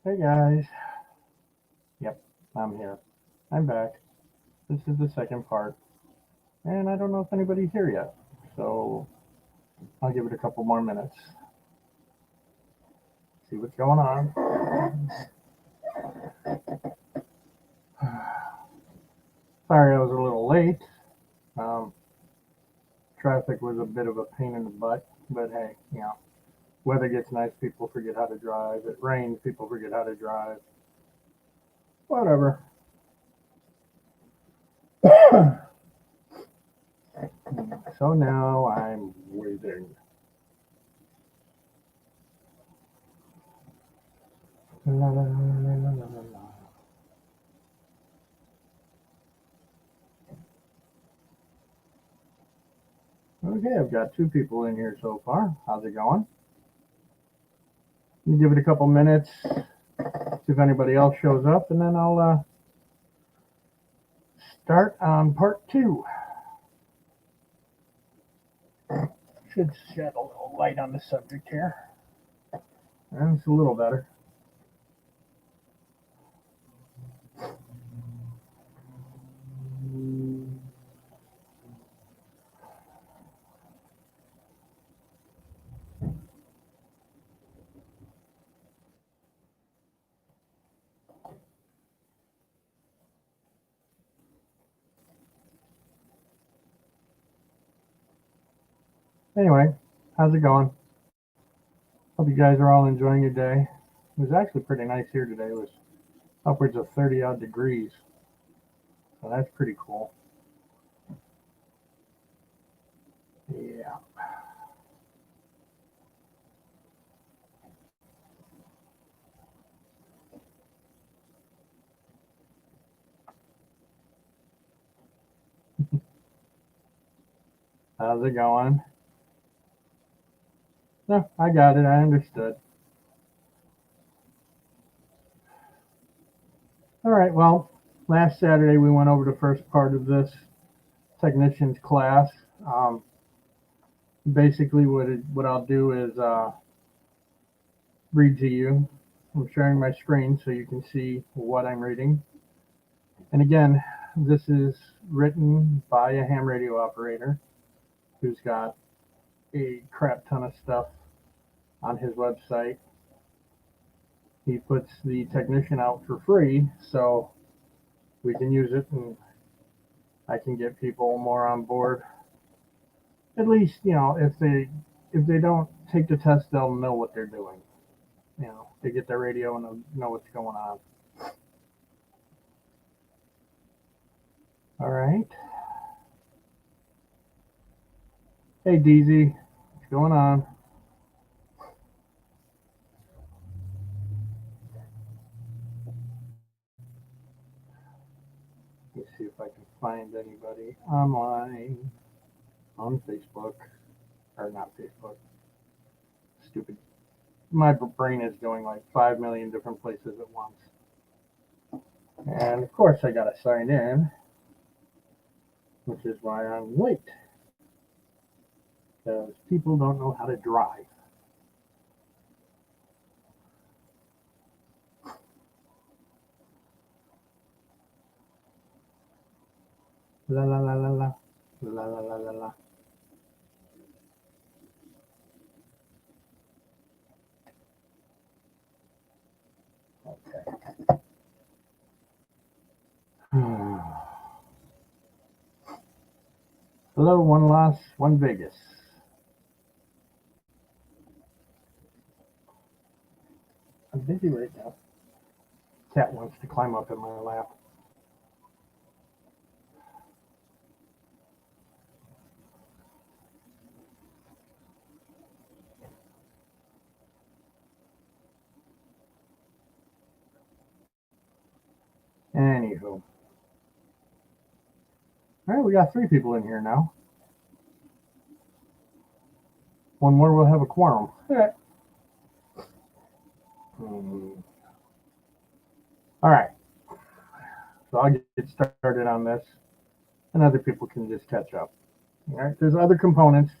Hey guys. Yep, I'm here. I'm back. This is the second part. And I don't know if anybody's here yet. So I'll give it a couple more minutes. See what's going on. Sorry I was a little late. Traffic was a bit of a pain in the butt. But hey, weather gets nice, people forget how to drive. It rains, people forget how to drive. Whatever. So now I'm waiting. La, la, la, la, la, la. Okay, I've got 2 people in here so far. How's it going? You give it a couple minutes, see if anybody else shows up, and then I'll start on part 2. Should shed a little light on the subject here. And it's a little better. Anyway, how's it going? Hope you guys are all enjoying your day. It was actually pretty nice here today. It was upwards of 30 odd degrees. So that's pretty cool. Yeah. How's it going? No, I got it. I understood. All right. Well, last Saturday we went over the first part of this technician's class. Basically, what I'll do is read to you. I'm sharing my screen so you can see what I'm reading. And again, this is written by a ham radio operator who's got a crap ton of stuff on his website. He puts the technician out for free, so we can use it and I can get people more on board. At least, if they don't take the test, they'll know what they're doing. They get their radio and they'll know what's going on. All right. Hey, DZ, what's going on? Let me see if I can find anybody online on Facebook. Or not Facebook. Stupid. My brain is going like 5 million different places at once. And of course, I got to sign in, which is why I'm late. Because people don't know how to drive. La la la la la. La la la la la. Okay. Hello, one Las, one Vegas. I'm busy right now. Cat wants to climb up in my lap. Anywho. All right, we got 3 people in here now. One more, we'll have a quorum. All right. So I'll get started on this, and other people can just catch up. All right. There's other components.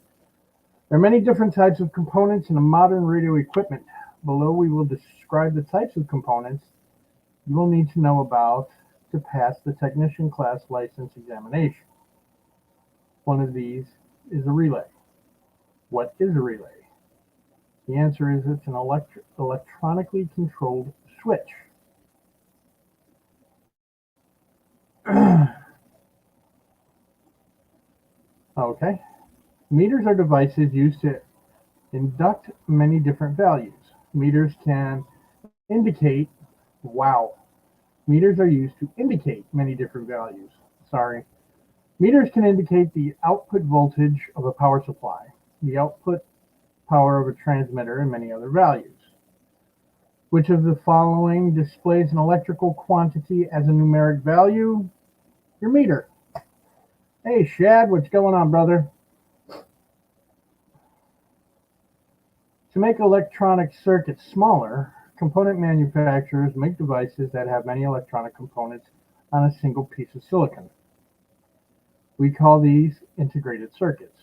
There are many different types of components in a modern radio equipment. below we will describe the types of components you will need to know about to pass the technician class license examination. One of these is a relay. What is a relay? The answer is it's an electronically controlled switch. Okay. Meters are devices used to induct many different values. Meters can indicate, wow, meters are used to indicate many different values. Sorry. Meters can indicate the output voltage of a power supply, the output power of a transmitter, and many other values. Which of the following displays an electrical quantity as a numeric value? Your meter. Hey, Shad, what's going on, brother? To make electronic circuits smaller, component manufacturers make devices that have many electronic components on a single piece of silicon. We call these integrated circuits.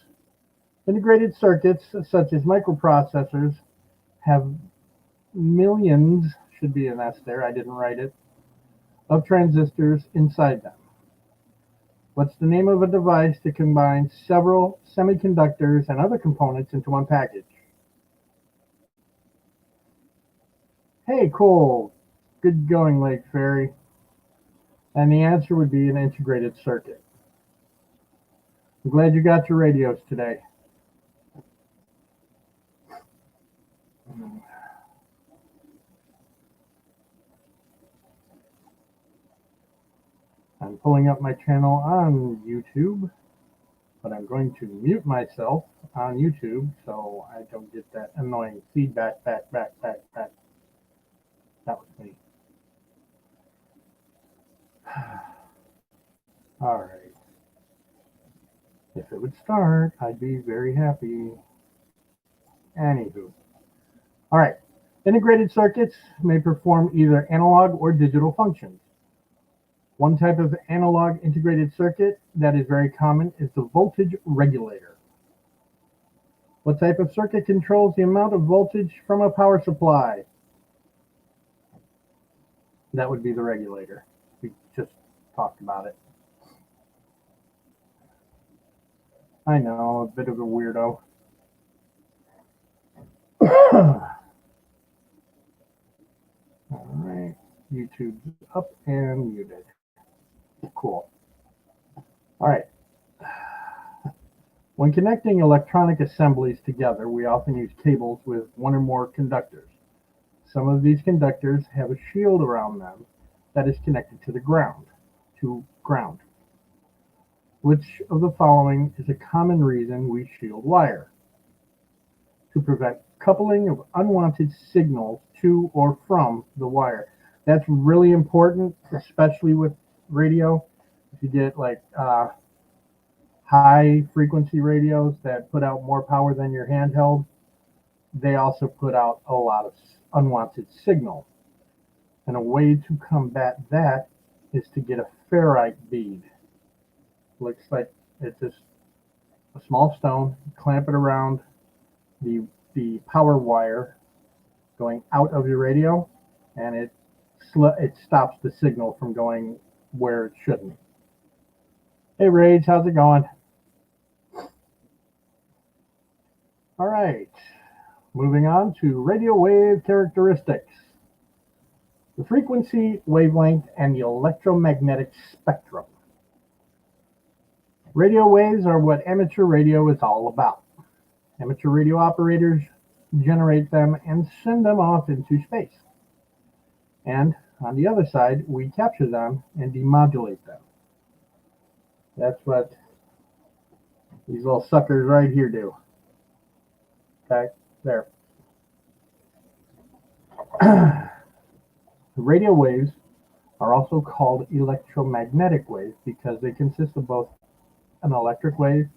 Integrated circuits, such as microprocessors, have millions, should be an S there, I didn't write it, of transistors inside them. What's the name of a device that combines several semiconductors and other components into one package? Hey, cool. Good going, Lake Fairy. And the answer would be an integrated circuit. I'm glad you got your radios today. I'm pulling up my channel on YouTube, but I'm going to mute myself on YouTube so I don't get that annoying feedback back. That was me. All right. If it would start, I'd be very happy. Anywho. All right. Integrated circuits may perform either analog or digital functions. One type of analog integrated circuit that is very common is the voltage regulator. What type of circuit controls the amount of voltage from a power supply? That would be the regulator. We just talked about it. I know, a bit of a weirdo. All right, YouTube's up and muted. Cool. All right. When connecting electronic assemblies together, we often use cables with one or more conductors. Some of these conductors have a shield around them that is connected to the ground. Which of the following is a common reason we shield wire? To prevent coupling of unwanted signals to or from the wire. That's really important, especially with radio. If you get like high frequency radios that put out more power than your handheld, they also put out a lot of unwanted signal. And a way to combat that is to get a ferrite bead. Looks like it's just a small stone, clamp it around the power wire going out of your radio, and it stops the signal from going where it shouldn't. Hey Rage, how's it going? All right, moving on to radio wave characteristics. The frequency, wavelength, and the electromagnetic spectrum. Radio waves are what amateur radio is all about. Amateur radio operators generate them and send them off into space. And on the other side, we capture them and demodulate them. That's what these little suckers right here do. Okay, there. Radio waves are also called electromagnetic waves because they consist of both an electric wave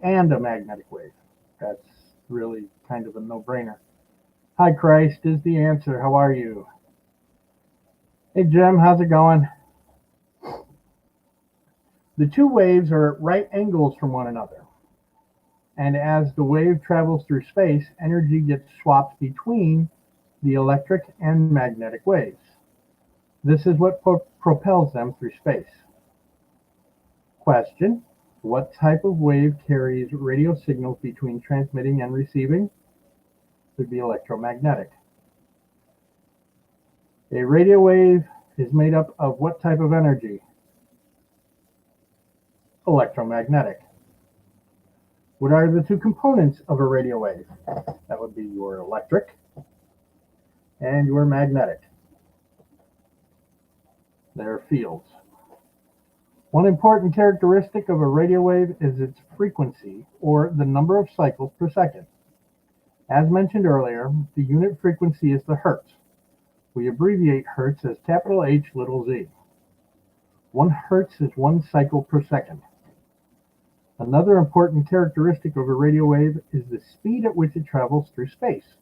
and a magnetic wave. That's really kind of a no-brainer. Hi, Christ is the answer. How are you? Hey, Jim, how's it going? The two waves are at right angles from one another. And as the wave travels through space, energy gets swapped between the electric and magnetic waves. This is what propels them through space. Question: what type of wave carries radio signals between transmitting and receiving? It would be electromagnetic. A radio wave is made up of what type of energy? Electromagnetic. What are the two components of a radio wave? That would be your electric and your magnetic. They're fields. One important characteristic of a radio wave is its frequency, or the number of cycles per second. As mentioned earlier, the unit frequency is the hertz. We abbreviate hertz as capital H, little z. 1 hertz is 1 cycle per second. Another important characteristic of a radio wave is the speed at which it travels through space.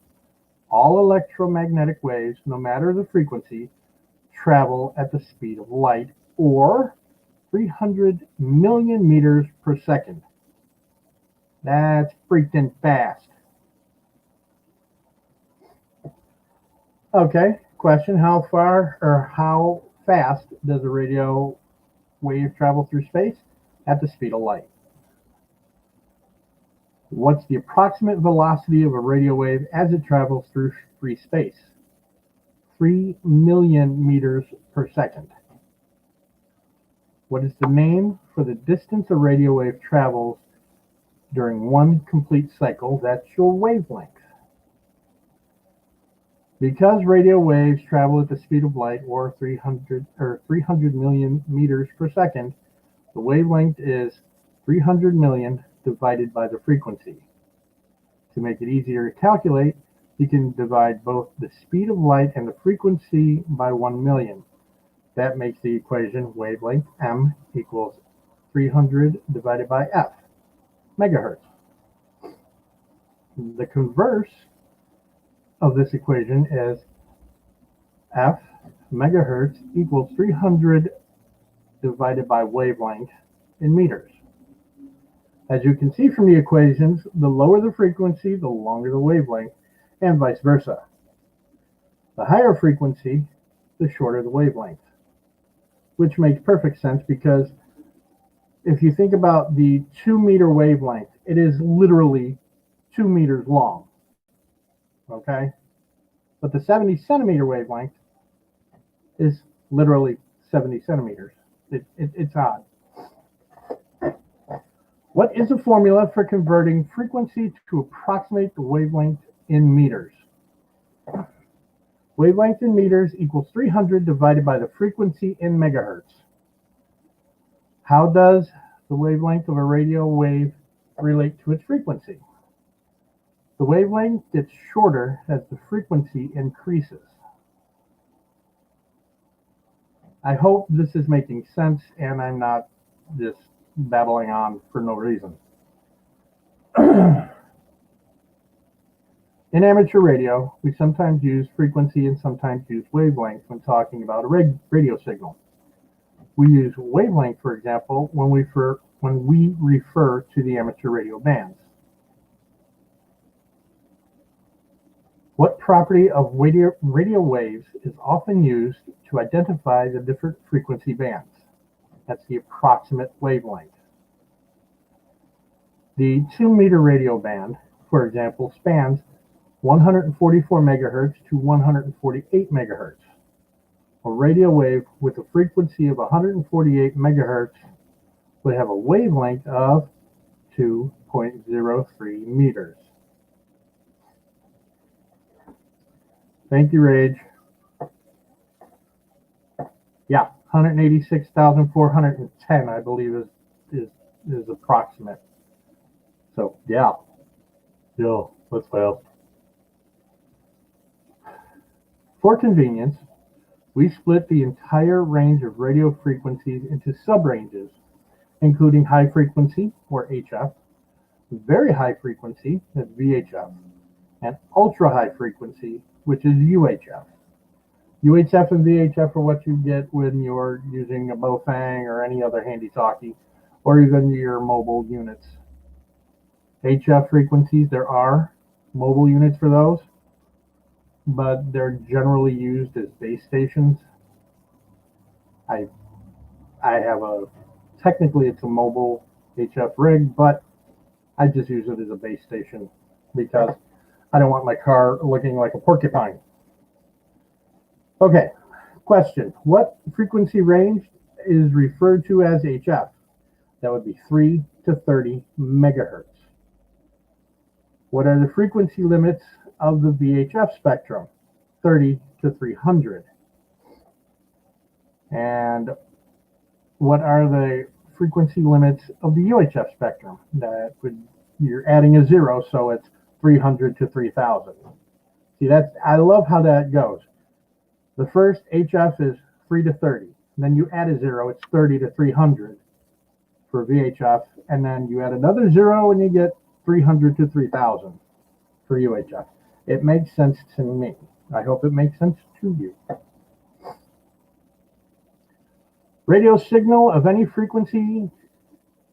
All electromagnetic waves, no matter the frequency, travel at the speed of light, or 300 million meters per second. That's freaking fast. Okay, question: how far or how fast does a radio wave travel through space? At the speed of light. What's the approximate velocity of a radio wave as it travels through free space? 3 million meters per second. What is the name for the distance a radio wave travels during one complete cycle? That's your wavelength. Because radio waves travel at the speed of light, or 300 million meters per second, the wavelength is 300 million divided by the frequency. To make it easier to calculate, you can divide both the speed of light and the frequency by 1 million. That makes the equation wavelength m equals 300 divided by f, megahertz. The converse of this equation is f megahertz equals 300 divided by wavelength in meters. As you can see from the equations, the lower the frequency, the longer the wavelength, and vice versa. The higher frequency, the shorter the wavelength, which makes perfect sense because if you think about the 2-meter wavelength, it is literally 2 meters long. Okay? But the 70 centimeter wavelength is literally 70 centimeters. It's odd. What is the formula for converting frequency to approximate the wavelength in meters? Wavelength in meters equals 300 divided by the frequency in megahertz. How does the wavelength of a radio wave relate to its frequency? The wavelength gets shorter as the frequency increases. I hope this is making sense and I'm not just babbling on for no reason. In amateur radio, we sometimes use frequency and sometimes use wavelength when talking about a radio signal. We use wavelength, for example, when we refer to the amateur radio bands. What property of radio waves is often used to identify the different frequency bands? That's the approximate wavelength. The 2-meter radio band, for example, spans 144 megahertz to 148 megahertz. A radio wave with a frequency of 148 megahertz would have a wavelength of 2.03 meters. Thank you, Rage. Yeah, 186,410, I believe, is approximate. So, yeah, that's fast. For convenience, we split the entire range of radio frequencies into subranges, including high frequency, or HF, very high frequency, that's VHF, and ultra high frequency, which is UHF. UHF and VHF are what you get when you're using a Bofang or any other handy-talkie, or even your mobile units. HF frequencies, there are mobile units for those. but they're generally used as base stations. I have technically it's a mobile HF rig, but I just use it as a base station because I don't want my car looking like a porcupine. Okay, question. What frequency range is referred to as HF? That would be 3 to 30 megahertz. What are the frequency limits of the VHF spectrum? 30 to 300. And what are the frequency limits of the UHF spectrum? You're adding a zero, so it's 300 to 3000. See, I love how that goes. The first HF is 3 to 30. Then you add a zero, it's 30 to 300 for VHF. And then you add another zero and you get 300 to 3000 for UHF. It makes sense to me. I hope it makes sense to you. Radio signal of any frequency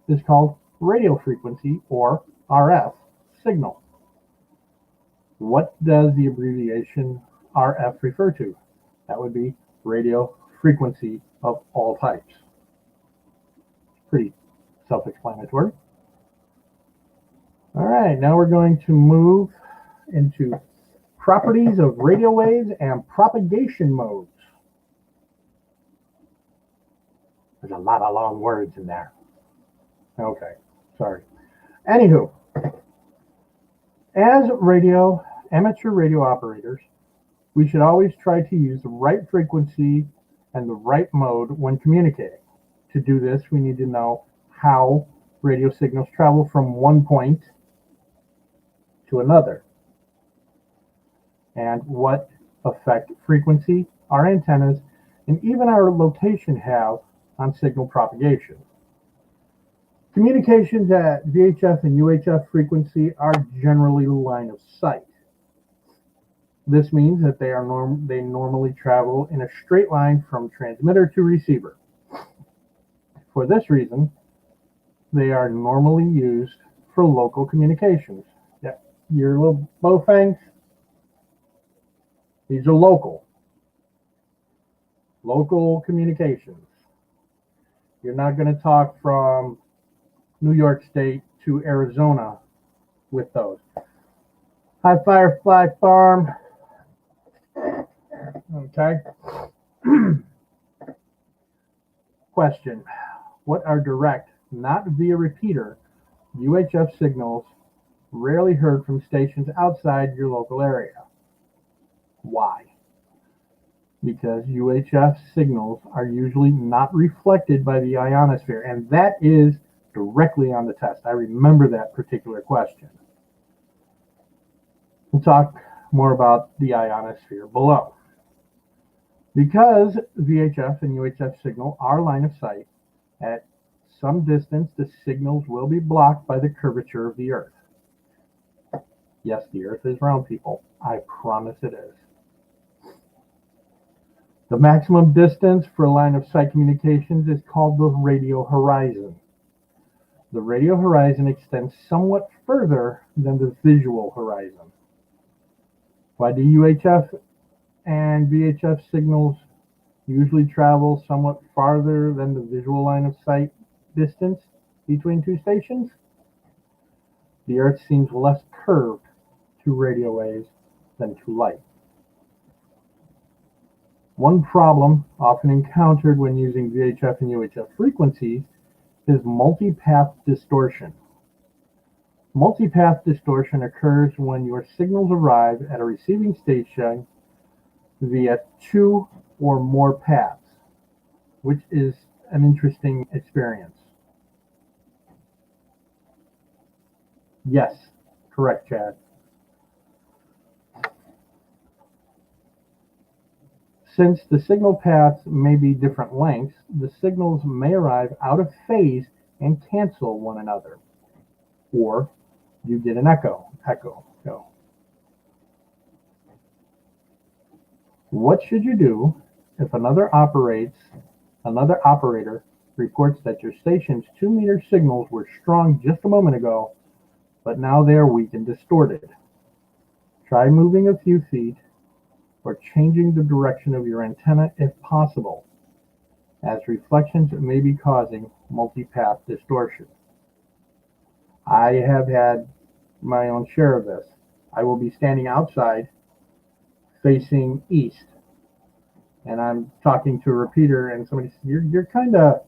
is called radio frequency or RF signal. What does the abbreviation RF refer to? That would be radio frequency of all types. Pretty self-explanatory. All right, now we're going to move into properties of radio waves and propagation modes. There's a lot of long words in there. Okay, sorry. Anywho, as amateur radio operators, we should always try to use the right frequency and the right mode when communicating. To do this, we need to know how radio signals travel from one point to another and what effect frequency, our antennas, and even our location have on signal propagation. Communications at VHF and UHF frequency are generally line of sight. This means that they normally travel in a straight line from transmitter to receiver. For this reason, they are normally used for local communications. Yeah, your little bowfangs, these are local communications. You're not going to talk from New York State to Arizona with those. Hi, Firefly Farm. Okay. Question. What are direct, not via repeater, UHF signals rarely heard from stations outside your local area? Why? Because UHF signals are usually not reflected by the ionosphere, and that is directly on the test. I remember that particular question. We'll talk more about the ionosphere below. Because VHF and UHF signal are line of sight, at some distance the signals will be blocked by the curvature of the Earth. Yes, the Earth is round, people. I promise it is. The maximum distance for line of sight communications is called the radial horizon. The radial horizon extends somewhat further than the visual horizon. Why do UHF and VHF signals usually travel somewhat farther than the visual line of sight distance between two stations? The Earth seems less curved to radio waves than to light. One problem often encountered when using VHF and UHF frequencies is multipath distortion. Multipath distortion occurs when your signals arrive at a receiving station via two or more paths, which is an interesting experience. Yes, correct, Chad. Since the signal paths may be different lengths, the signals may arrive out of phase and cancel one another. Or you get an echo. Go. What should you do if another operator reports that your station's 2-meter signals were strong just a moment ago, but now they are weak and distorted? Try moving a few feet or changing the direction of your antenna if possible, as reflections may be causing multipath distortion. I have had my own share of this. I will be standing outside facing east, and I'm talking to a repeater, and somebody says, you're kind of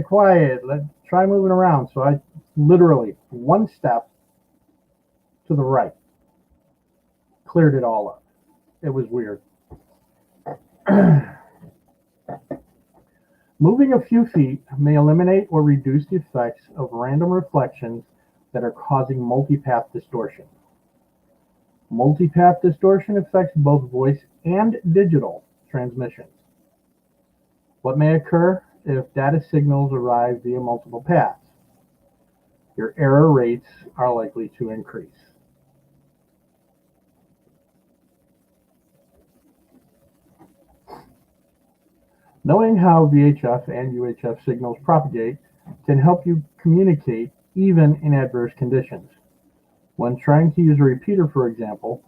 quiet. Let's try moving around. So I literally one step to the right cleared it all up. It was weird. Moving a few feet may eliminate or reduce the effects of random reflections that are causing multipath distortion. Multipath distortion affects both voice and digital transmissions. What may occur if data signals arrive via multiple paths? Your error rates are likely to increase. Knowing how VHF and UHF signals propagate can help you communicate even in adverse conditions. When trying to use a repeater, for example,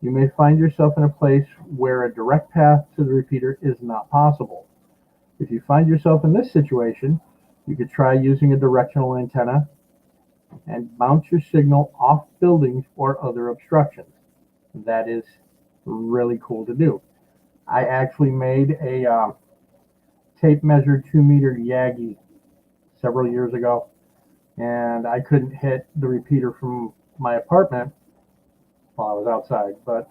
you may find yourself in a place where a direct path to the repeater is not possible. If you find yourself in this situation, you could try using a directional antenna and bounce your signal off buildings or other obstructions. That is really cool to do. I actually made a tape measure 2-meter Yagi several years ago, and I couldn't hit the repeater from my apartment while I was outside, but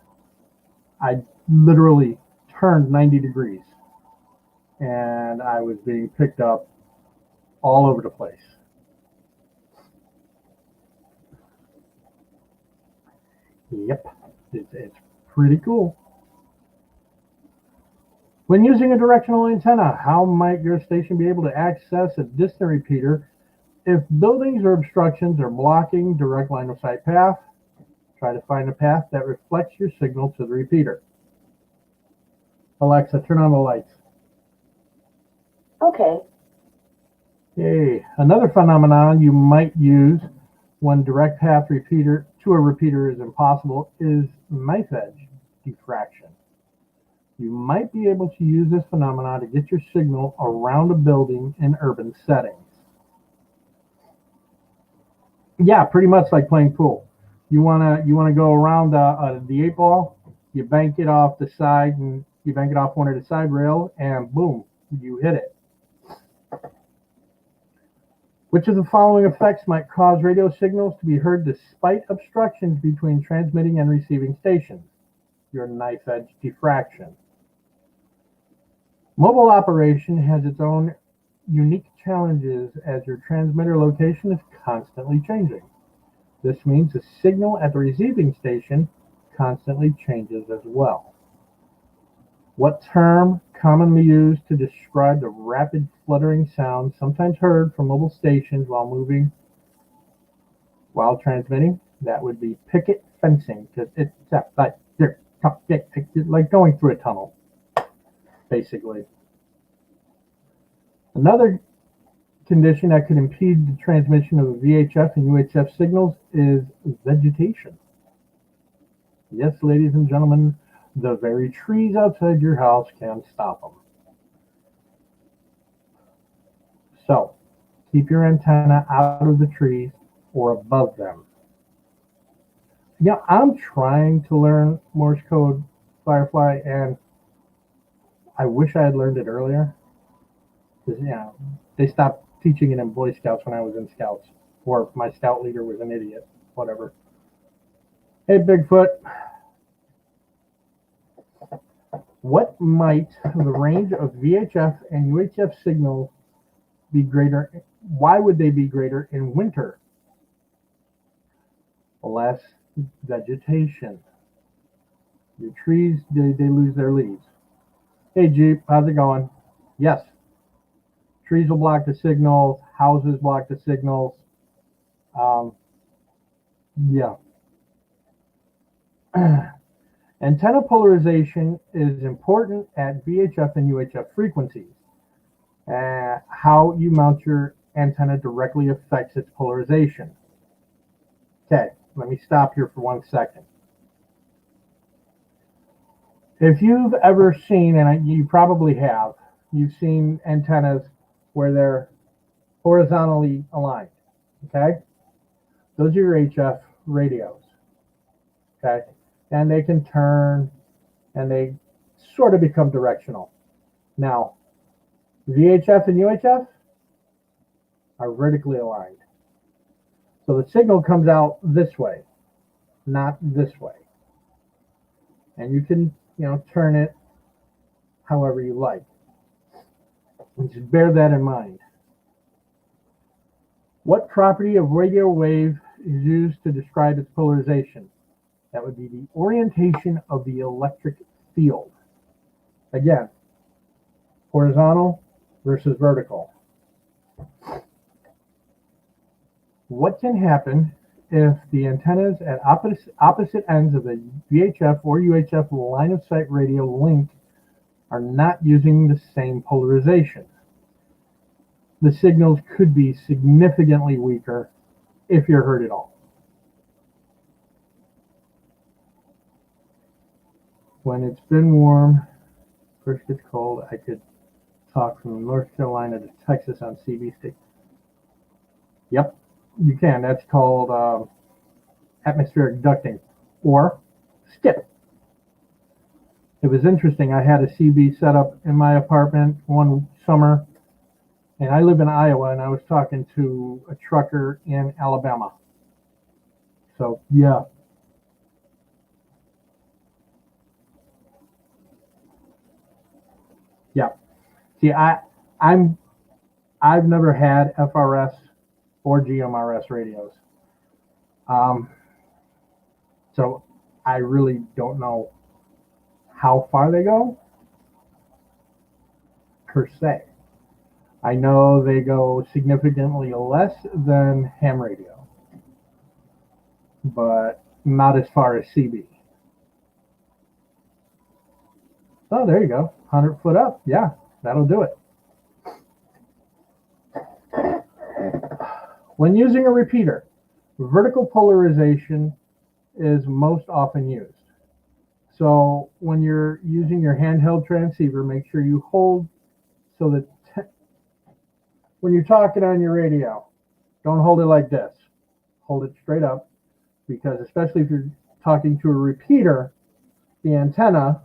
I literally turned 90 degrees and I was being picked up all over the place. Yep, it's pretty cool. When using a directional antenna, how might your station be able to access a distant repeater if buildings or obstructions are blocking direct line of sight path? Try to find a path that reflects your signal to the repeater. Alexa, turn on the lights. Okay. Okay. Another phenomenon you might use when direct path repeater to a repeater is impossible is knife edge diffraction. You might be able to use this phenomenon to get your signal around a building in urban settings. Yeah, pretty much like playing pool. You wanna go around the 8-ball, you bank it off the side, and you bank it off one of the side rails, and boom, you hit it. Which of the following effects might cause radio signals to be heard despite obstructions between transmitting and receiving stations? Your knife edge diffraction. Mobile operation has its own unique challenges as your transmitter location is constantly changing. This means the signal at the receiving station constantly changes as well. What term commonly used to describe the rapid fluttering sound sometimes heard from mobile stations while transmitting? That would be picket fencing, because it's like going through a tunnel, basically. Another condition that could impede the transmission of VHF and UHF signals is vegetation. Yes, ladies and gentlemen, the very trees outside your house can stop them. So, keep your antenna out of the trees or above them. Yeah, I'm trying to learn Morse code, Firefly, and I wish I had learned it earlier. Because, they stopped teaching it in Boy Scouts when I was in Scouts. Or my Scout leader was an idiot. Whatever. Hey, Bigfoot. What might the range of VHF and UHF signals be greater? Why would they be greater in winter? Less vegetation. Your trees, they lose their leaves. Hey, Jeep, how's it going? Yes. Trees will block the signals. Houses block the signals. Yeah. Antenna polarization is important at VHF and UHF frequencies. How you mount your antenna directly affects its polarization. Okay, let me stop here for 1 second. If you've ever seen, and you probably have, you've seen antennas where they're horizontally aligned, okay? Those are your HF radios, okay? And they can turn and they sort of become directional. Now, VHF and UHF are vertically aligned. So the signal comes out this way, not this way. And you can, turn it however you like. And just bear that in mind. What property of radio wave is used to describe its polarization? That would be the orientation of the electric field. Again, horizontal versus vertical. What can happen if the antennas at opposite ends of the VHF or UHF line of sight radio link are not using the same polarization? The signals could be significantly weaker if you're heard at all. When it's been warm, first gets cold, I could talk from North Carolina to Texas on CB6. Yep, you can. That's called atmospheric ducting or skip. It was interesting. I had a CB set up in my apartment one summer, and I live in Iowa, and I was talking to a trucker in Alabama. So, yeah. Yeah. See, I've never had FRS or GMRS radios. So I really don't know how far they go per se. I know they go significantly less than ham radio, but not as far as CB. Oh, there you go. 100 foot up. Yeah, that'll do it. When using a repeater, vertical polarization is most often used. So when you're using your handheld transceiver, make sure you hold so that when you're talking on your radio, don't hold it like this. Hold it straight up, because especially if you're talking to a repeater, the antenna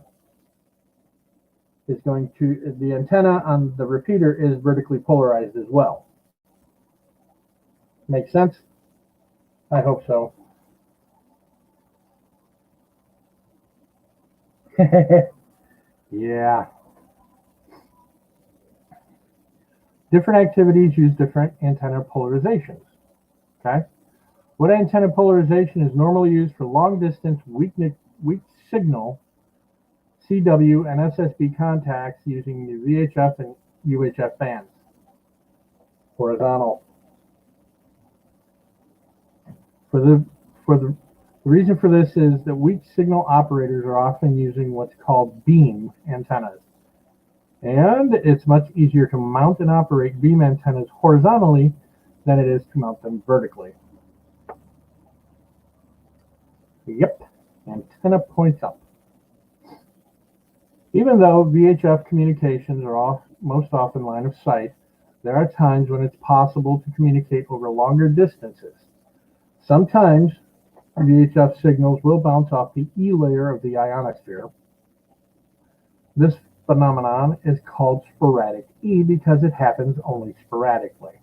on the repeater is vertically polarized as well. Make sense? I hope so. Yeah. Different activities use different antenna polarizations. Okay. What antenna polarization is normally used for long distance weak signal CW and SSB contacts using the VHF and UHF bands? Horizontal. The reason for this is that weak signal operators are often using what's called beam antennas. And it's much easier to mount and operate beam antennas horizontally than it is to mount them vertically. Yep, antenna points up. Even though VHF communications are most often line of sight, there are times when it's possible to communicate over longer distances. Sometimes VHF signals will bounce off the E layer of the ionosphere. This phenomenon is called sporadic E because it happens only sporadically.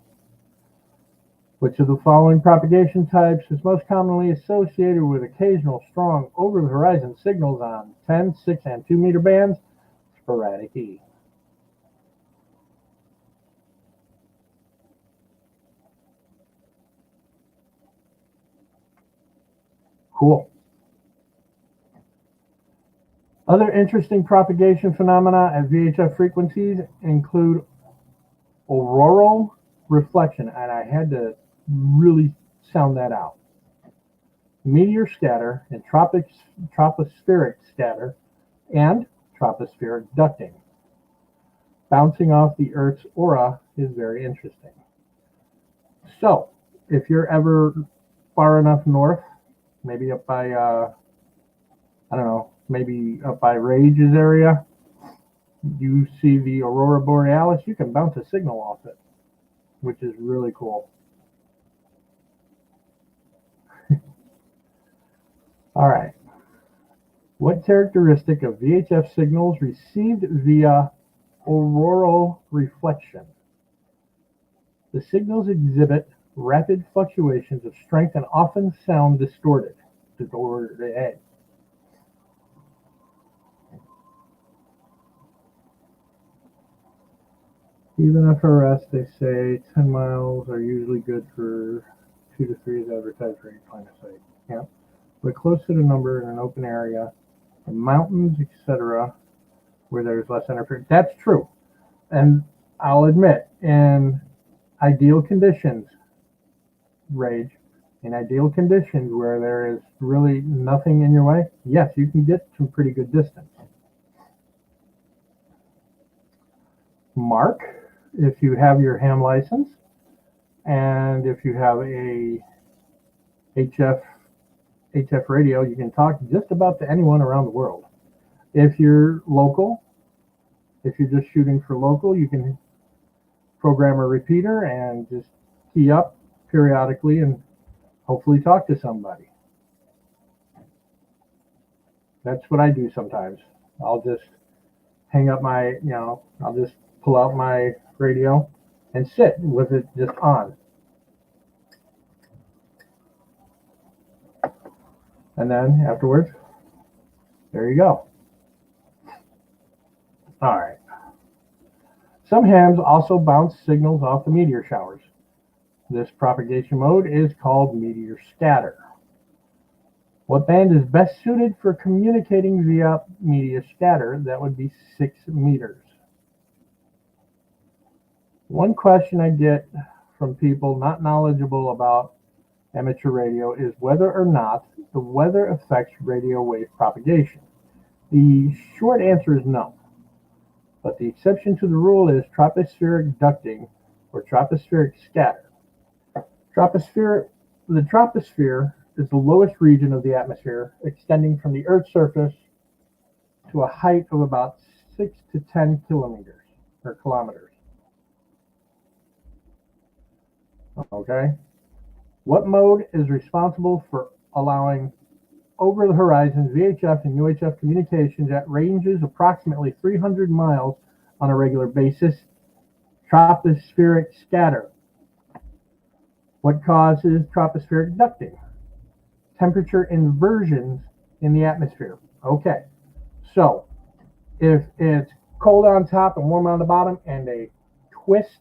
Which of the following propagation types is most commonly associated with occasional strong over-the-horizon signals on 10, 6, and 2 meter bands? Sporadic E. Cool. Other interesting propagation phenomena at VHF frequencies include auroral reflection, and I had to really sound that out. Meteor scatter and tropospheric scatter and tropospheric ducting. Bouncing off the Earth's aura is very interesting. So, if you're ever far enough north, maybe up by, I don't know, maybe up by Rage's area, you see the Aurora Borealis, you can bounce a signal off it, which is really cool. All right. What characteristic of VHF signals received via auroral reflection? The signals exhibit rapid fluctuations of strength and often sound distorted. Even FRS, they say 10 miles are usually good for 2 to 3 is advertised range line of sight. Yeah, but close to the number in an open area, in mountains, etc., where there's less interference. That's true. And I'll admit, in ideal conditions, Rage, in ideal conditions where there is really nothing in your way, yes, you can get some pretty good distance. Mark, if you have your ham license and if you have a HF radio, you can talk just about to anyone around the world. If you're local, if you're just shooting for local, you can program a repeater and just key up periodically and hopefully talk to somebody. That's what I do sometimes. I'll just hang up my, I'll just pull out my radio and sit with it just on. And then afterwards, there you go. All right. Some hams also bounce signals off the meteor showers. This propagation mode is called Meteor Scatter. What band is best suited for communicating via Meteor Scatter? That would be 6 meters. One question I get from people not knowledgeable about amateur radio is whether or not the weather affects radio wave propagation. The short answer is no, but the exception to the rule is tropospheric ducting or tropospheric scatter. The troposphere is the lowest region of the atmosphere, extending from the Earth's surface to a height of about 6 to 10 kilometers or kilometers. Okay. What mode is responsible for allowing over the horizon VHF and UHF communications at ranges approximately 300 miles on a regular basis? Tropospheric scatter. What causes tropospheric ducting? Temperature inversions in the atmosphere. Okay, so if it's cold on top and warm on the bottom and they twist,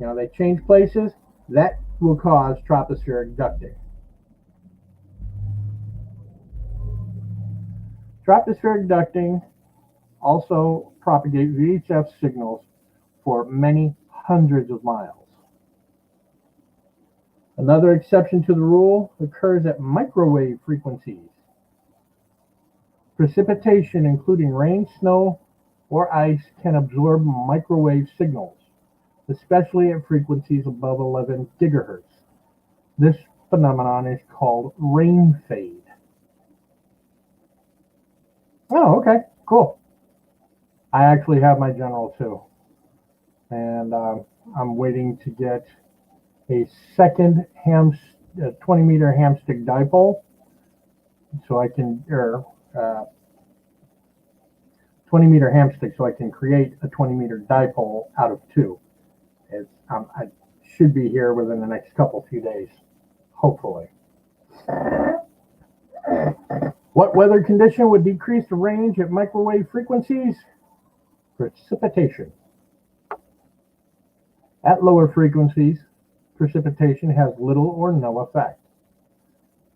they change places, that will cause tropospheric ducting. Tropospheric ducting also propagates VHF signals for many hundreds of miles. Another exception to the rule occurs at microwave frequencies. Precipitation, including rain, snow, or ice, can absorb microwave signals, especially at frequencies above 11 gigahertz. This phenomenon is called rain fade. Oh, okay, cool. I actually have my general too. And I'm waiting to get a second 20 meter hamstick dipole so I can, 20 meter hamstick so I can create a 20 meter dipole out of 2. I should be here within the next few days, hopefully. What weather condition would decrease the range at microwave frequencies? Precipitation. At lower frequencies, precipitation has little or no effect.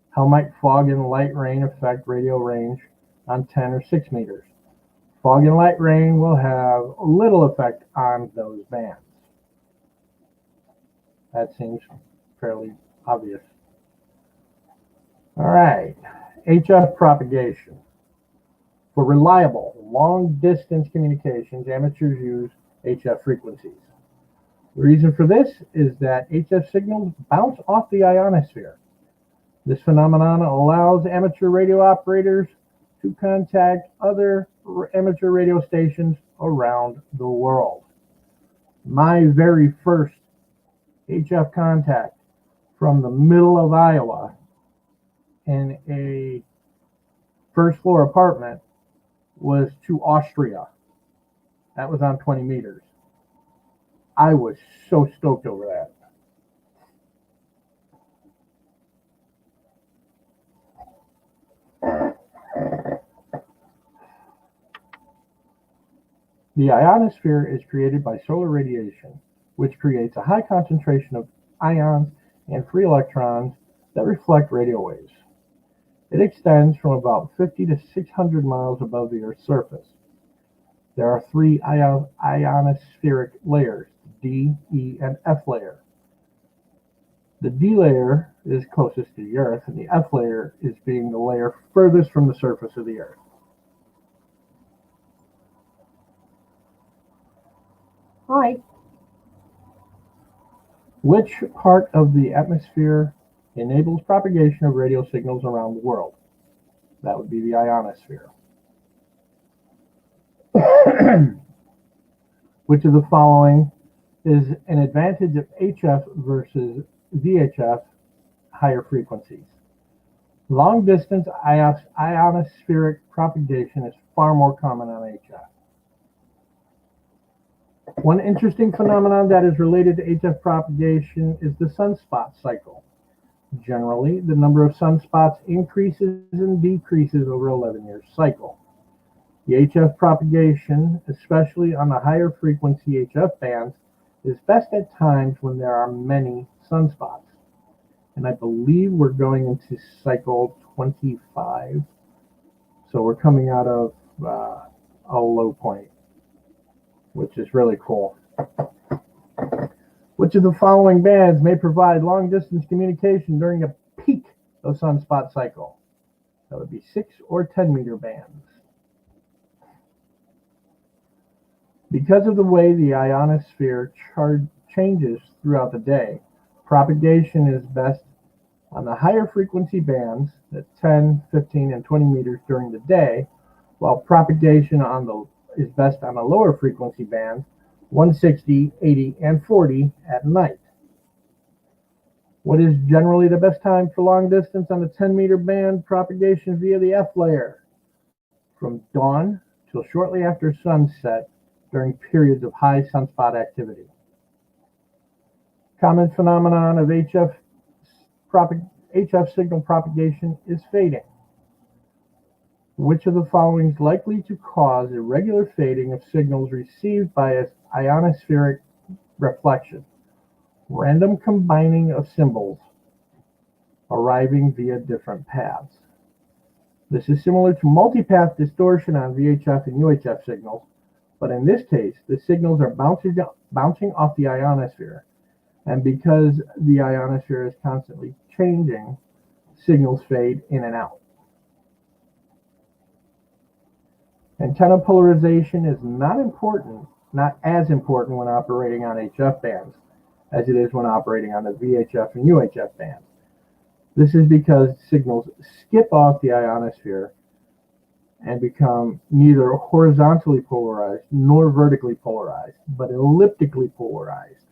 How might fog and light rain affect radio range on 10 or 6 meters? Fog and light rain will have little effect on those bands. That seems fairly obvious. All right, HF propagation. For reliable, long-distance communications, amateurs use HF frequencies. The reason for this is that HF signals bounce off the ionosphere. This phenomenon allows amateur radio operators to contact other amateur radio stations around the world. My very first HF contact from the middle of Iowa in a first floor apartment was to Austria. That was on 20 meters. I was so stoked over that. The ionosphere is created by solar radiation, which creates a high concentration of ions and free electrons that reflect radio waves. It extends from about 50 to 600 miles above the Earth's surface. There are three ionospheric layers, D, E, and F layer. The D layer is closest to the Earth, and the F layer is being the layer furthest from the surface of the Earth. Hi. Which part of the atmosphere enables propagation of radio signals around the world? That would be the ionosphere. Which of the following is an advantage of HF versus VHF higher frequencies? Long distance ionospheric propagation is far more common on HF. One interesting phenomenon that is related to HF propagation is the sunspot cycle. Generally, the number of sunspots increases and decreases over an 11-year cycle. The HF propagation, especially on the higher frequency HF bands, is best at times when there are many sunspots. And I believe we're going into cycle 25. So we're coming out of a low point, which is really cool. Which of the following bands may provide long-distance communication during the peak of sunspot cycle? That would be 6 or 10 meter bands. Because of the way the ionosphere changes throughout the day, propagation is best on the higher frequency bands at 10, 15, and 20 meters during the day, while propagation is best on the lower frequency bands, 160, 80, and 40 at night. What is generally the best time for long distance on the 10-meter band propagation via the F layer? From dawn till shortly after sunset during periods of high sunspot activity. Common phenomenon of HF signal propagation is fading. Which of the following is likely to cause irregular fading of signals received by ionospheric reflection? Random combining of symbols arriving via different paths. This is similar to multipath distortion on VHF and UHF signals, but in this case, the signals are bouncing off the ionosphere, and because the ionosphere is constantly changing, signals fade in and out. Antenna polarization is not as important when operating on HF bands as it is when operating on the VHF and UHF bands. This is because signals skip off the ionosphere and become neither horizontally polarized nor vertically polarized, but elliptically polarized.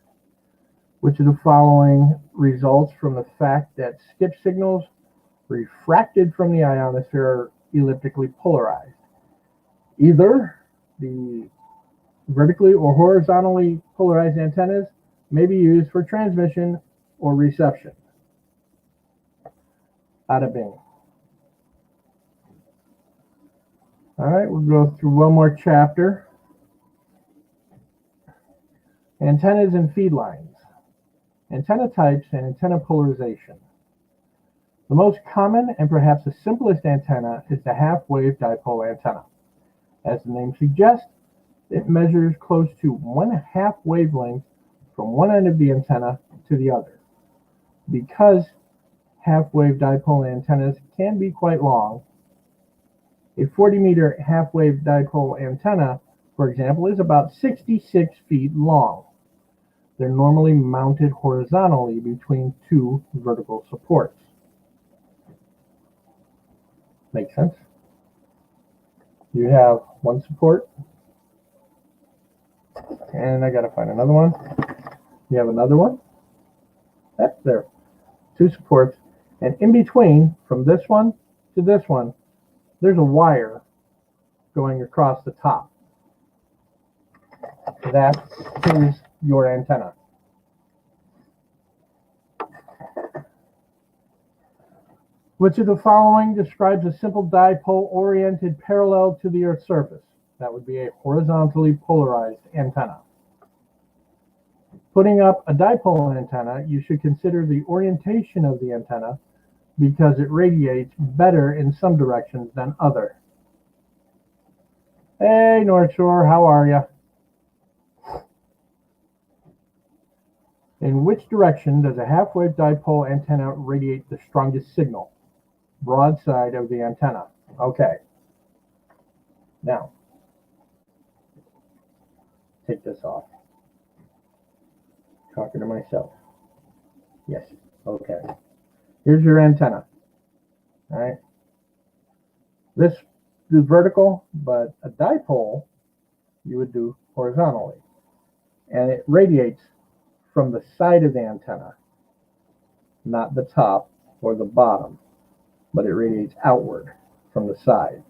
Which of the following results from the fact that skip signals refracted from the ionosphere are elliptically polarized? Either the vertically or horizontally polarized antennas may be used for transmission or reception. Bada bing. All right, we'll go through one more chapter. Antennas and feed lines. Antenna types and antenna polarization. The most common and perhaps the simplest antenna is the half-wave dipole antenna. As the name suggests, it measures close to 1/2 wavelength from one end of the antenna to the other. Because half-wave dipole antennas can be quite long, a 40-meter half-wave dipole antenna, for example, is about 66 feet long. They're normally mounted horizontally between two vertical supports. Make sense? You have one support, and I gotta find another one. You have another one. That's there. Two supports, and in between, from this one to this one, there's a wire going across the top. That is your antenna. Which of the following describes a simple dipole oriented parallel to the Earth's surface? That would be a horizontally polarized antenna. Putting up a dipole antenna, you should consider the orientation of the antenna because it radiates better in some directions than other. Hey, North Shore, how are you? In which direction does a half-wave dipole antenna radiate the strongest signal? Broadside of the antenna. Okay. Now, take this off. Talking to myself. Yes. Okay. Here's your antenna. All right. This is vertical, but a dipole you would do horizontally. And it radiates from the side of the antenna, not the top or the bottom, but it radiates outward from the side.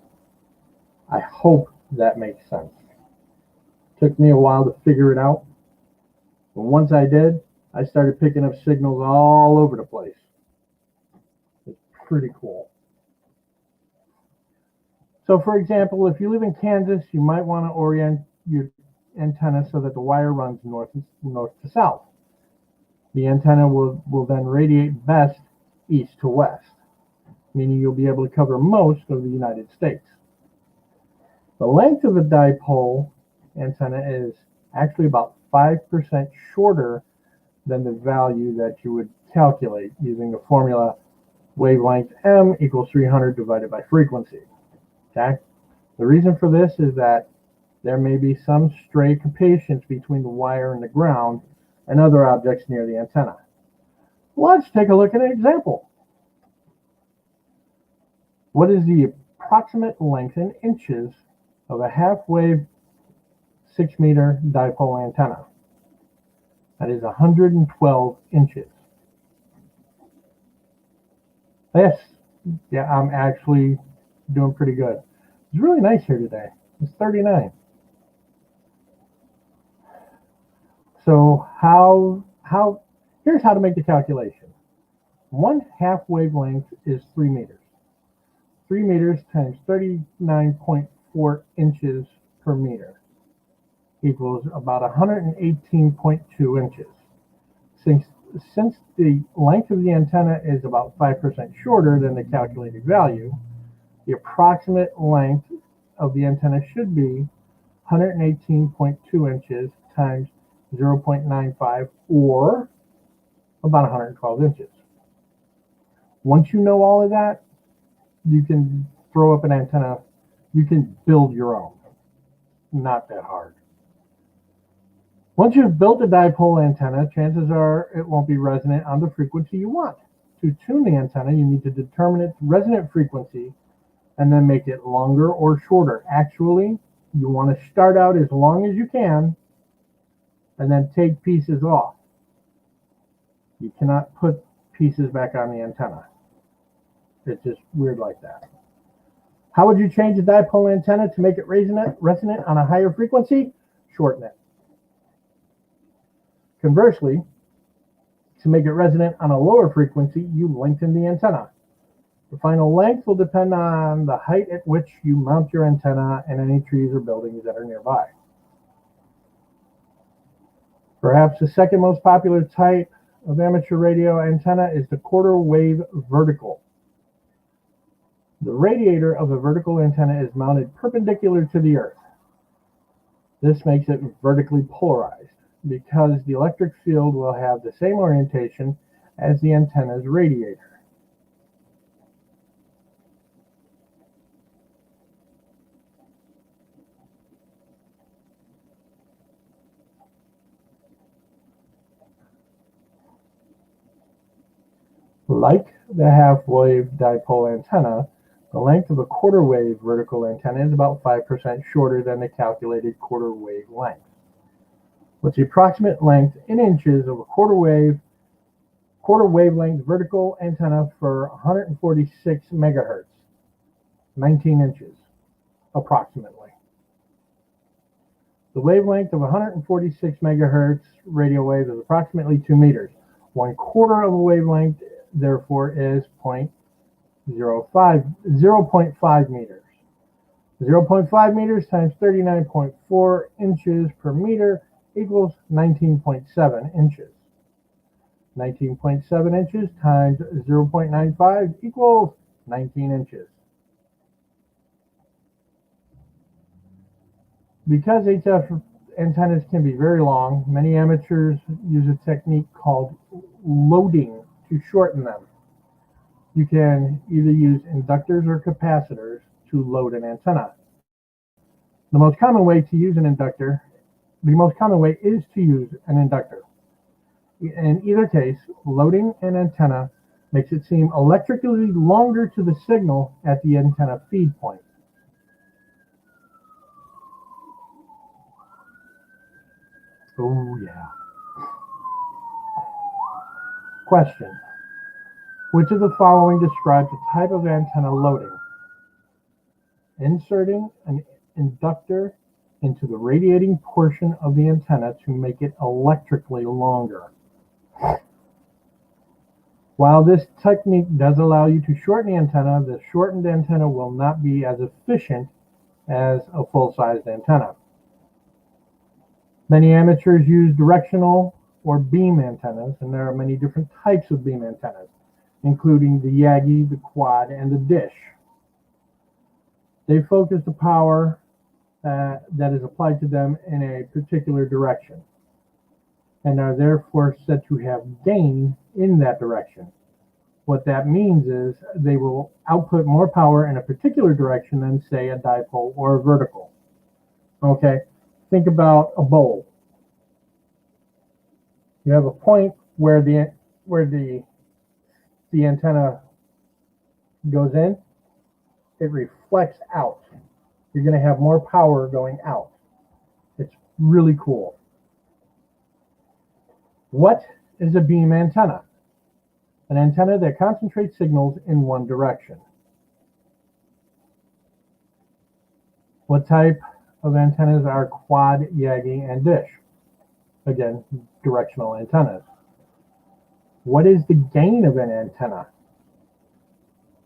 I hope that makes sense. Took me a while to figure it out. But once I did, I started picking up signals all over the place. It's pretty cool. So for example, if you live in Kansas, you might want to orient your antenna so that the wire runs north to south. The antenna will then radiate best east to west, meaning you'll be able to cover most of the United States. The length of a dipole antenna is actually about 5% shorter than the value that you would calculate using the formula wavelength m equals 300 divided by frequency. Okay? The reason for this is that there may be some stray capacience between the wire and the ground and other objects near the antenna. Let's take a look at an example. What is the approximate length in inches of a half-wave 6-meter dipole antenna? That is 112 inches. Yes, yeah, I'm actually doing pretty good. It's really nice here today. It's 39. So here's how to make the calculation. 1/2 wavelength is 3 meters. 3 meters times 39.4 inches per meter equals about 118.2 inches. Since the length of the antenna is about 5% shorter than the calculated value, the approximate length of the antenna should be 118.2 inches times 0.95, or about 112 inches. Once you know all of that, you can throw up an antenna. You can build your own. Not that hard. Once you've built a dipole antenna, chances are it won't be resonant on the frequency you want. To tune the antenna, you need to determine its resonant frequency and then make it longer or shorter. Actually, you want to start out as long as you can and then take pieces off. You cannot put pieces back on the antenna. It's just weird like that. How would you change a dipole antenna to make it resonant on a higher frequency? Shorten it. Conversely, to make it resonant on a lower frequency, you lengthen the antenna. The final length will depend on the height at which you mount your antenna and any trees or buildings that are nearby. Perhaps the second most popular type of amateur radio antenna is the quarter wave vertical. The radiator of a vertical antenna is mounted perpendicular to the earth. This makes it vertically polarized because the electric field will have the same orientation as the antenna's radiator. Like the half-wave dipole antenna, The length of a quarter wave vertical antenna is about 5% shorter than the calculated quarter wave length. What's the approximate length in inches of a quarter wavelength vertical antenna for 146 megahertz? 19 inches, approximately. The wavelength of 146 megahertz radio wave is approximately 2 meters. 1/4 of a wavelength, therefore, is 0.5 meters. 0.5 meters times 39.4 inches per meter equals 19.7 inches. 19.7 inches times 0.95 equals 19 inches. Because HF antennas can be very long, many amateurs use a technique called loading to shorten them. You can either use inductors or capacitors to load an antenna. The most common way is to use an inductor. In either case, loading an antenna makes it seem electrically longer to the signal at the antenna feed point. Oh yeah. Question. Which of the following describes a type of antenna loading? Inserting an inductor into the radiating portion of the antenna to make it electrically longer. While this technique does allow you to shorten the antenna, the shortened antenna will not be as efficient as a full-sized antenna. Many amateurs use directional or beam antennas, and there are many different types of beam antennas, including the Yagi, the quad, and the dish. They focus the power that is applied to them in a particular direction, and are therefore said to have gain in that direction. What that means is they will output more power in a particular direction than, say, a dipole or a vertical. Okay, think about a bowl. You have a point where the antenna goes in, it reflects out. You're going to have more power going out. It's really cool. What is a beam antenna? An antenna that concentrates signals in one direction. What type of antennas are quad, Yagi, and dish? Again, directional antennas. What is the gain of an antenna?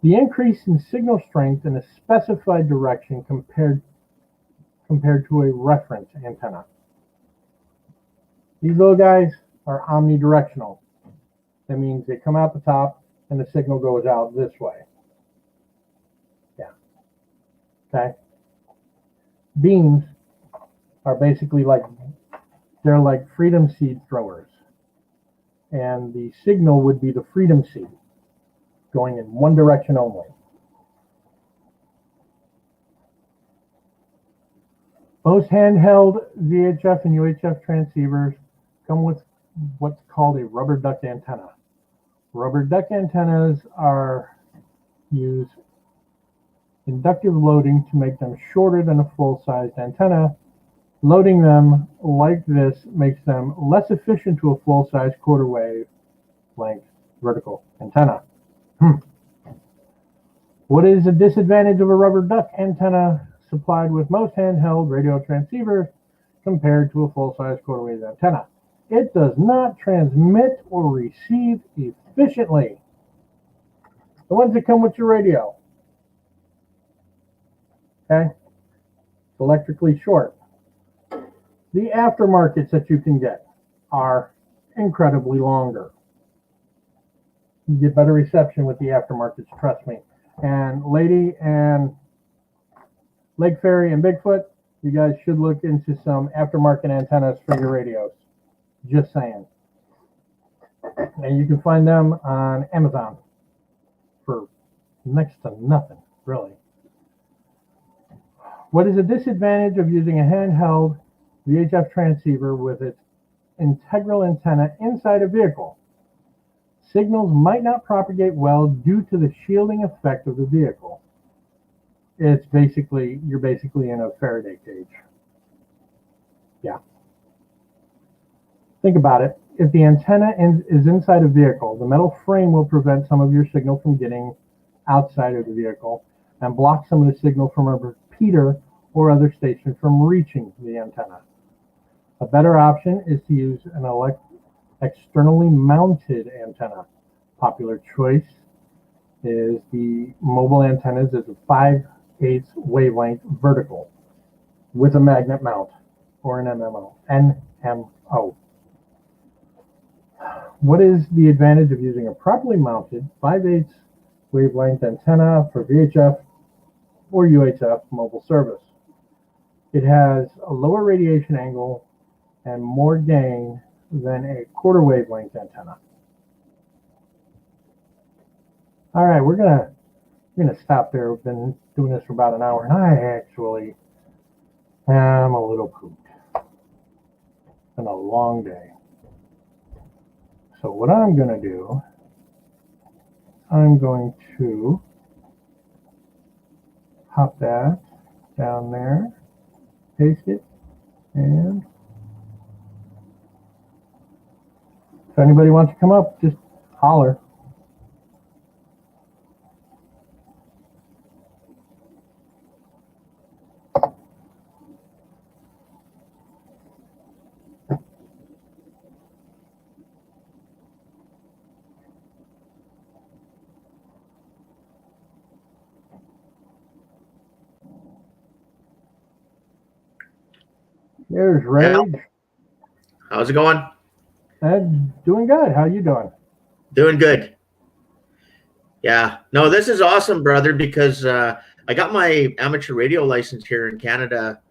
The increase in signal strength in a specified direction compared to a reference antenna. These little guys are omnidirectional. That means they come out the top and the signal goes out this way. Yeah. Okay. Beams are basically they're like freedom seed throwers. And the signal would be the freedom seed going in one direction only. Most handheld VHF and UHF transceivers come with what's called a rubber duck antenna. Rubber duck antennas use inductive loading to make them shorter than a full-sized antenna. Loading them like this makes them less efficient to a full-size quarter wave length vertical antenna. What is the disadvantage of a rubber duck antenna supplied with most handheld radio transceivers compared to a full-size quarter wave antenna? It does not transmit or receive efficiently. The ones that come with your radio. Okay? It's electrically short. The aftermarkets that you can get are incredibly longer. You get better reception with the aftermarkets, trust me. And Lady and Lake Ferry and Bigfoot, you guys should look into some aftermarket antennas for your radios. Just saying. And you can find them on Amazon for next to nothing, really. What is a disadvantage of using a handheld VHF transceiver with its integral antenna inside a vehicle? Signals might not propagate well due to the shielding effect of the vehicle. It's basically, you're basically in a Faraday cage. Yeah. Think about it. If the antenna is inside a vehicle, the metal frame will prevent some of your signal from getting outside of the vehicle and block some of the signal from a repeater or other station from reaching the antenna. A better option is to use an externally mounted antenna. Popular choice is the mobile antennas is a 5/8 wavelength vertical with a magnet mount or an NMO. What is the advantage of using a properly mounted 5/8 wavelength antenna for VHF or UHF mobile service? It has a lower radiation angle and more gain than a quarter wavelength antenna. All right, we're gonna stop there. We've been doing this for about an hour, and I actually am a little pooped. It's been a long day. So what I'm gonna do, I'm going to hop that down there, paste it, and if anybody wants to come up, just holler. There's Rage. How's it going? Doing good. How you doing? Doing good. Yeah. No, this is awesome, brother, because I got my amateur radio license here in Canada,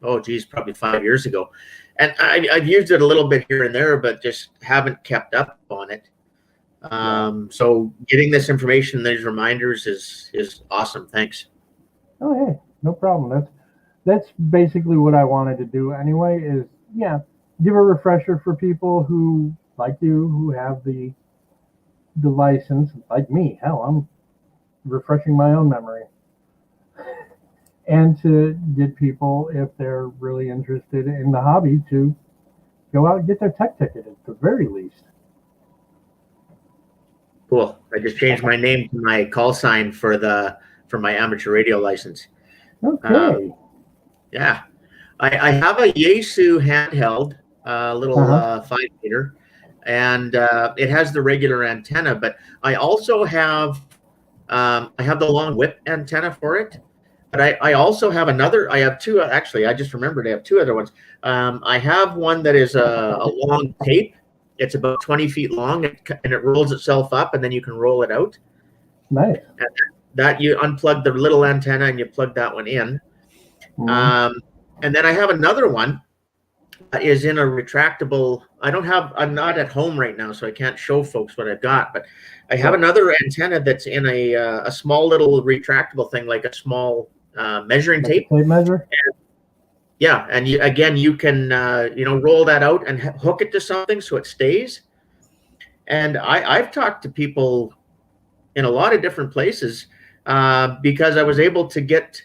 probably 5 years ago. And I've used it a little bit here and there, but just haven't kept up on it. So getting this information, these reminders is awesome. Thanks. Oh, hey, no problem. That's basically what I wanted to do anyway, is give a refresher for people who, like you, who have the license, like me. Hell, I'm refreshing my own memory. And to get people, if they're really interested in the hobby, to go out and get their tech ticket at the very least. Cool. I just changed my name to my call sign for my amateur radio license. Okay. Yeah. I have a Yaesu handheld, little 5 meter, and it has the regular antenna, but I also have the long whip antenna for it. But I also have another. I have two. Actually, I just remembered I have two other ones. I have one that is a long tape. It's about 20 feet long, and it rolls itself up, and then you can roll it out. Nice. And that you unplug the little antenna, and you plug that one in. And then I have another one that is in a retractable. I'm not at home right now, so I can't show folks what I've got. But I have another antenna that's in a small little retractable thing, like a small measuring tape. Tape measure. And you can roll that out and hook it to something so it stays. And I've talked to people in a lot of different places because I was able to get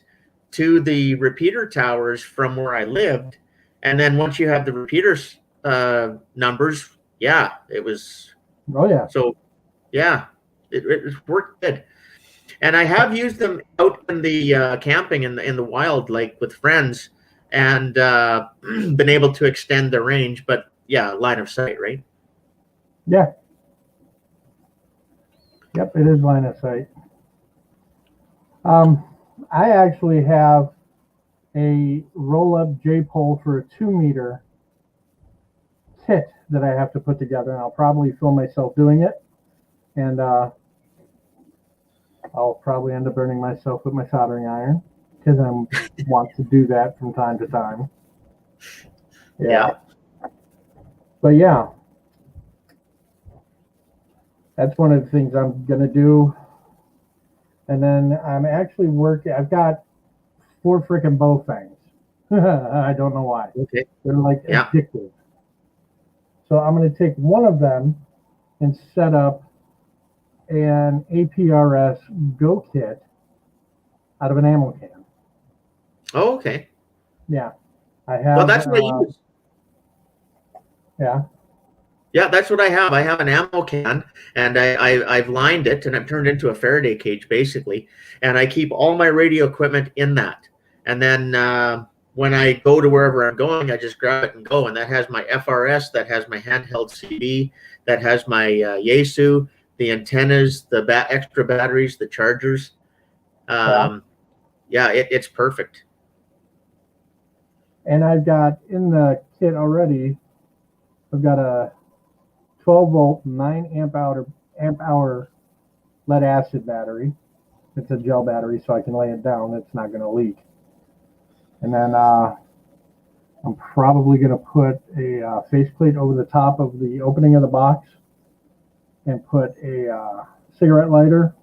to the repeater towers from where I lived, and then once you have the repeaters numbers, it was. Oh yeah. So, it worked good. And I have used them out in the camping in the wild, like with friends, and been able to extend the range. But line of sight, right? Yeah. Yep, it is line of sight. I actually have a roll-up J-pole for a 2 meter kit that I have to put together, and I'll probably film myself doing it. And I'll probably end up burning myself with my soldering iron because I want to do that from time to time. Yeah. But that's one of the things I'm going to do. And then I'm actually working. I've got 4 freaking Bowfangs. I don't know why. Okay. They're like addictive. So I'm going to take one of them and set up an APRS Go kit out of an ammo can. Oh, okay. Yeah, I have. Well, that's what I use. Yeah. Yeah, that's what I have. I have an ammo can, and I've lined it, and I've turned it into a Faraday cage, basically. And I keep all my radio equipment in that. And then when I go to wherever I'm going, I just grab it and go. And that has my FRS, that has my handheld CB, that has my Yaesu, the antennas, the extra batteries, the chargers. Yeah, it's perfect. And I've got in the kit already, I've got a 12 volt, 9 amp hour lead acid battery. It's a gel battery, so I can lay it down. It's not going to leak. And then I'm probably going to put a faceplate over the top of the opening of the box and put a cigarette lighter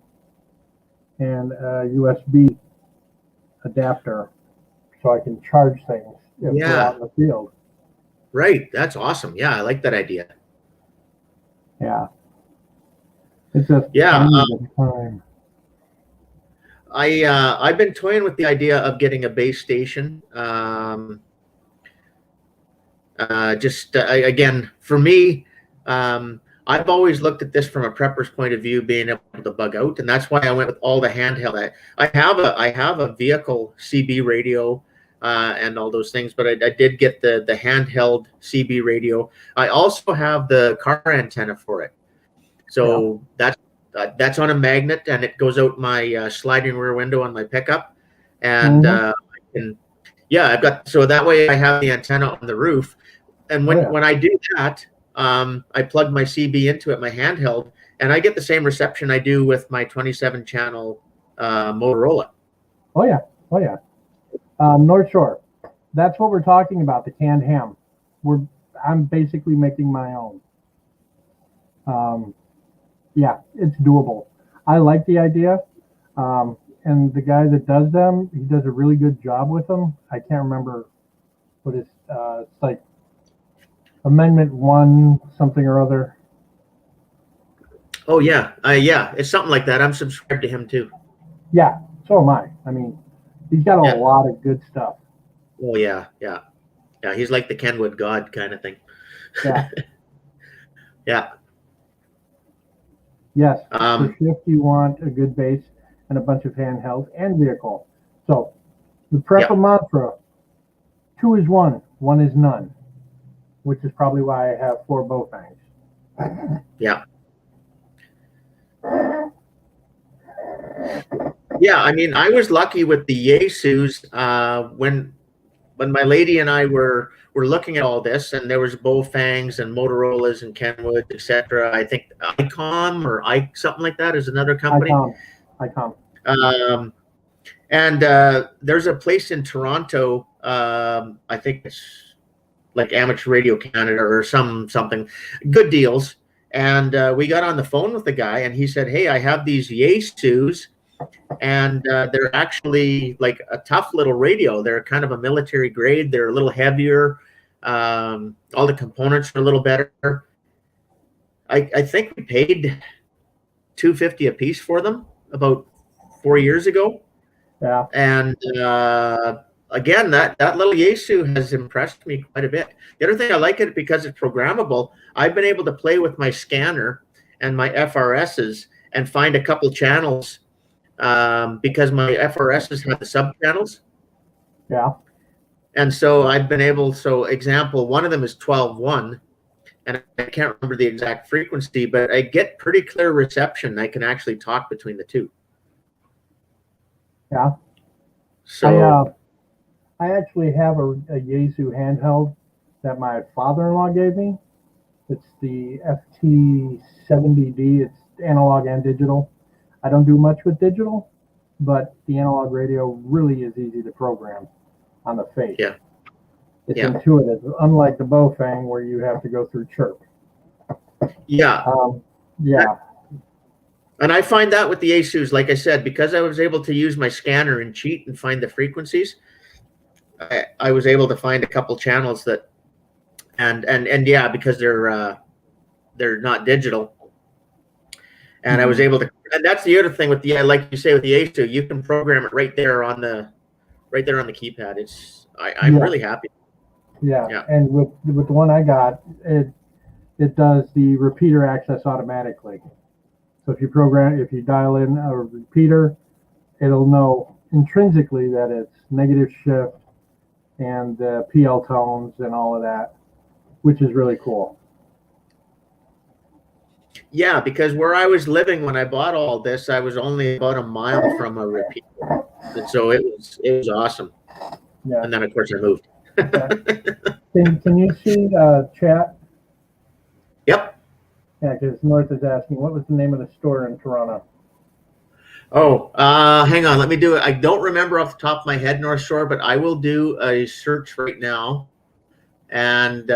and a USB adapter so I can charge things if we're out in the field. Right. That's awesome. Yeah, I like that idea. Yeah. It's just time. I've been toying with the idea of getting a base station. Again, for me, I've always looked at this from a prepper's point of view, being able to bug out, and that's why I went with all the handheld. I have a vehicle CB radio and all those things, but I did get the handheld CB radio. I also have the car antenna for it, so that's on a magnet, and it goes out my sliding rear window on my pickup, and I've got, so that way I have the antenna on the roof, and when I do that, I plug my CB into it, my handheld, and I get the same reception I do with my 27 channel Motorola. Oh yeah. North Shore. That's what we're talking about, the canned ham. I'm basically making my own. Yeah, it's doable. I like the idea. And the guy that does them, he does a really good job with them. I can't remember what it's like Amendment 1 something or other. Oh yeah, it's something like that. I'm subscribed to him too. Yeah, so am I. I mean, he's got a lot of good stuff. Oh yeah. He's like the Kenwood God kind of thing. Yeah. Yeah. Yes. For shift, you want a good base and a bunch of handheld and vehicle. So the prepper mantra: 2 is 1, 1 is none, which is probably why I have 4 bow fangs. Yeah. Yeah, I mean, I was lucky with the Yaesus when my lady and I were looking at all this, and there was Bowfangs and Motorola's and Kenwood, etc. I think ICOM or something like that is another company. ICOM. And there's a place in Toronto. I think it's like Amateur Radio Canada or something. Good deals. And we got on the phone with the guy, and he said, "Hey, I have these Yaesus, and they're actually like a tough little radio. They're kind of a military grade. They're a little heavier. All the components are a little better." I think we paid $250 a piece for them about 4 years ago. Yeah. And again, that little Yaesu has impressed me quite a bit. The other thing I like it because it's programmable. I've been able to play with my scanner and my FRSs and find a couple channels because my FRSs have the sub channels. Yeah. And so I've been able, example, one of them is 12.1, and I can't remember the exact frequency, but I get pretty clear reception. I can actually talk between the two. Yeah. So I actually have a Yaesu handheld that my father-in-law gave me. It's the FT70D. It's analog and digital. I don't do much with digital, but the analog radio really is easy to program on the face. Yeah. It's intuitive, unlike the Bowfang where you have to go through chirp. Yeah. Yeah. And I find that with the Yaesus, like I said, because I was able to use my scanner and cheat and find the frequencies, I was able to find a couple channels that, and yeah, because they're not digital, and I was able to And that's the other thing with the, like you say, with the ASU, you can program it right there on the keypad. I'm Yeah, really happy. yeah. Yeah. And with the one I got, it does the repeater access automatically. So if you dial in a repeater, it'll know intrinsically that it's negative shift and PL tones and all of that, which is really cool. Yeah, because where I was living when I bought all this, I was only about a mile from a repeater, and so it was awesome. Yeah. And then of course I moved. Yeah. Can you see chat? Yep. Yeah, because North is asking, what was the name of the store in Toronto? Oh, hang on. Let me do it. I don't remember off the top of my head, North Shore, but I will do a search right now. And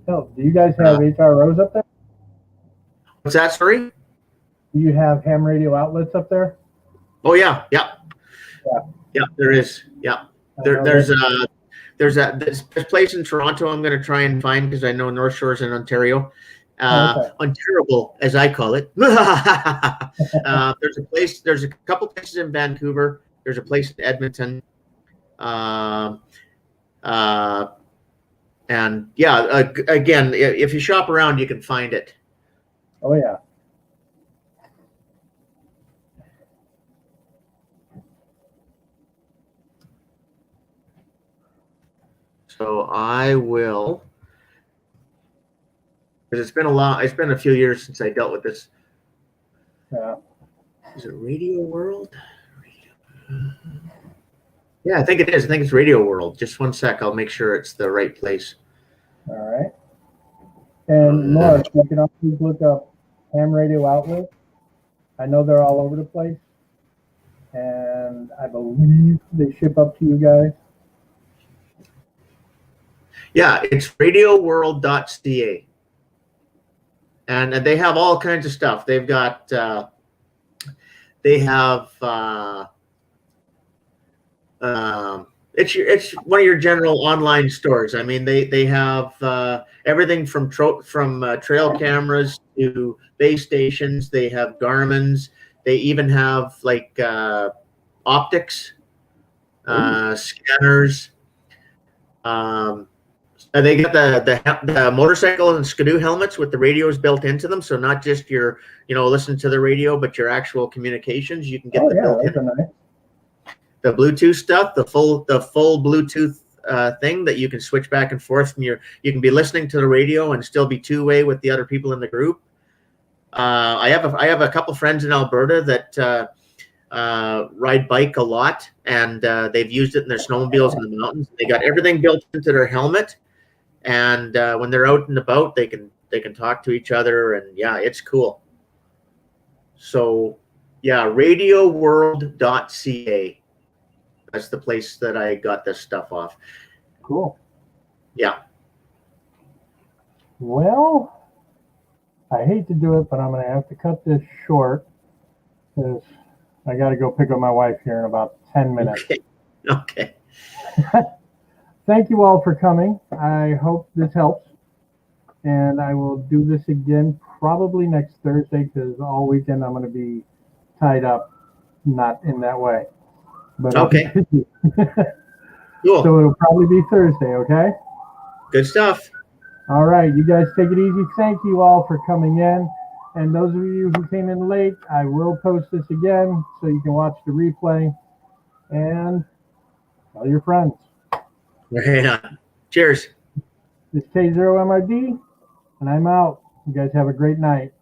Oh, do you guys have HROs up there? what's that, sorry? Do you have ham radio outlets up there? Oh yeah, yeah, Yeah. yeah. There is. Yeah, there's this place in Toronto I'm going to try and find because I know North Shore's in Ontario. Okay. Ontario, as I call it. There's a couple places in Vancouver. There's a place in Edmonton. And yeah, again, if you shop around, you can find it. Oh yeah. So I will, because it's been a few years since I dealt with this. Yeah. Is it Radio World? Yeah, I think it is. I think it's Radio World. Just one sec. I'll make sure it's the right place. All right. And North, you can also look up ham radio outlets. I know they're all over the place. And I believe they ship up to you guys. Yeah, it's radioworld.ca. And they have all kinds of stuff. They've got, it's one of your general online stores. I mean, they have everything from trail cameras to base stations. They have Garmin's. They even have like optics, scanners. They got the motorcycle and Skidoo helmets with the radios built into them. So not just your, listen to the radio, but your actual communications. You can get the built-in. Nice. The Bluetooth stuff, the full Bluetooth thing that you can switch back and forth from you can be listening to the radio and still be two-way with the other people in the group. I have a couple friends in Alberta that ride bike a lot, and they've used it in their snowmobiles in the mountains. They got everything built into their helmet, and when they're out and about, they can talk to each other, and yeah, it's cool. So yeah, radioworld.ca. That's the place that I got this stuff off. Cool. Yeah. Well, I hate to do it, but I'm going to have to cut this short because I got to go pick up my wife here in about 10 minutes. Okay. Thank you all for coming. I hope this helps. And I will do this again probably next Thursday because all weekend I'm going to be tied up, not in that way. But okay. Cool. So it'll probably be Thursday, okay? Good stuff. All right, you guys take it easy. Thank you all for coming in. And those of you who came in late, I will post this again so you can watch the replay. And tell your friends. Yeah. Cheers. It's K0MRD, and I'm out. You guys have a great night.